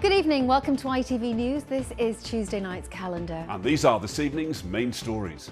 Good evening, welcome to ITV News. This is Tuesday night's calendar. And these are this evening's main stories.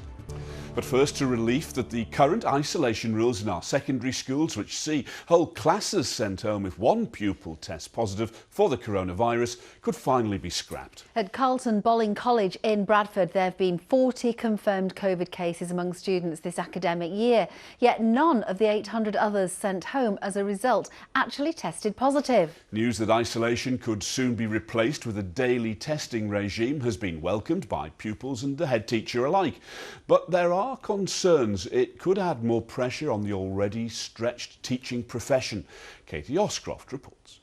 But first, a relief that the current isolation rules in our secondary schools, which see whole classes sent home if one pupil tests positive for the coronavirus, could finally be scrapped. At Carlton Bolling College in Bradford, there have been 40 confirmed COVID cases among students this academic year. Yet none of the 800 others sent home as a result actually tested positive. News that isolation could soon be replaced with a daily testing regime has been welcomed by pupils and the head teacher alike. But there are concerns it could add more pressure on the already stretched teaching profession. Katie Oscroft reports.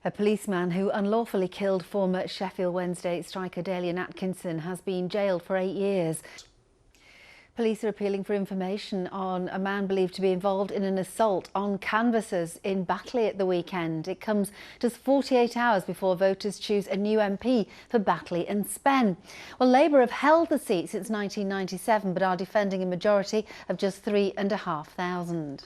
A policeman who unlawfully killed former Sheffield Wednesday striker Dalian Atkinson has been jailed for 8 years. Police are appealing for information on a man believed to be involved in an assault on canvassers in Batley at the weekend. It comes just 48 hours before voters choose a new MP for Batley and Spen. Well, Labour have held the seat since 1997 but are defending a majority of just 3,500.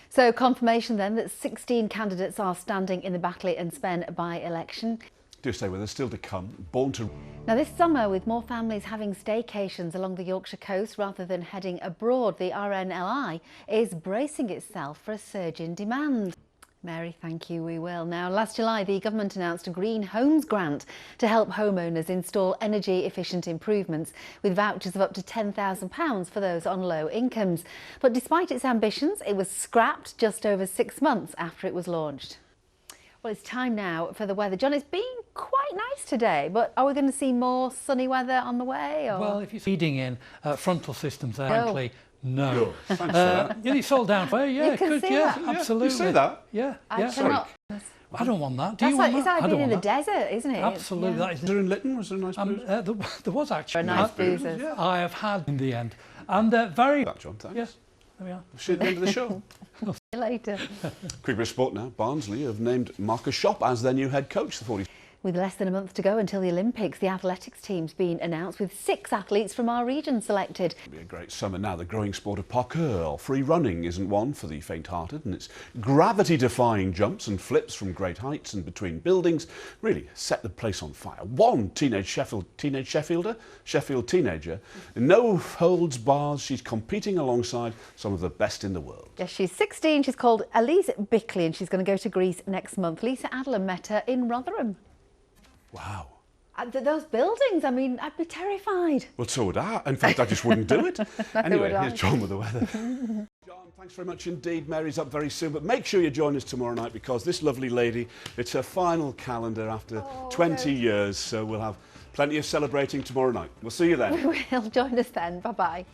So confirmation then that 16 candidates are standing in the Batley and Spen by-election. Do stay with us, still to come. Born to... Now this summer, with more families having staycations along the Yorkshire coast rather than heading abroad, the RNLI is bracing itself for a surge in demand. Mary, thank you, we will. Now, last July, the government announced a Green Homes grant to help homeowners install energy-efficient improvements with vouchers of up to £10,000 for those on low incomes. But despite its ambitions, it was scrapped just over 6 months after it was launched. Well, it's time now for the weather. John, it's been quite nice today, but are we going to see more sunny weather on the way? Or? Well, if you're feeding in frontal systems, frankly, no. Thanks for that. Yeah, it's all down for you. Yeah, You can good, see yeah, that. absolutely. You say that? Yeah, I yeah. cannot. I don't want that. Do That's you like, want it's that? like I being in don't the want that. desert, isn't it? Absolutely, Yeah. that is. Was there in Lytton? Was there a nice booze? There was actually. A nice boozers. Yeah. I have had in the end, and very. That, John, thanks. Yes, there we are. See you at the end of the show. See you later. Quick bit of sport now. Barnsley have named Marcus Schopp as their new head coach, the 40s. With less than a month to go until the Olympics, the athletics team's been announced with 6 athletes from our region selected. It'll be a great summer now. The growing sport of parkour. Free running isn't one for the faint-hearted, and its gravity-defying jumps and flips from great heights and between buildings really set the place on fire. One Sheffield teenager, no holds bars. She's competing alongside some of the best in the world. Yes, she's 16. She's called Elise Bickley and she's going to go to Greece next month. Lisa Adler met her in Rotherham. Wow. Those buildings, I mean, I'd be terrified. Well, so would I. In fact, I just wouldn't do it. Anyway, would I. here's John with the weather. John, thanks very much indeed. Mary's up very soon, but make sure you join us tomorrow night because this lovely lady, it's her final calendar after 20 years, so we'll have plenty of celebrating tomorrow night. We'll see you then. We will. Join us then. Bye-bye.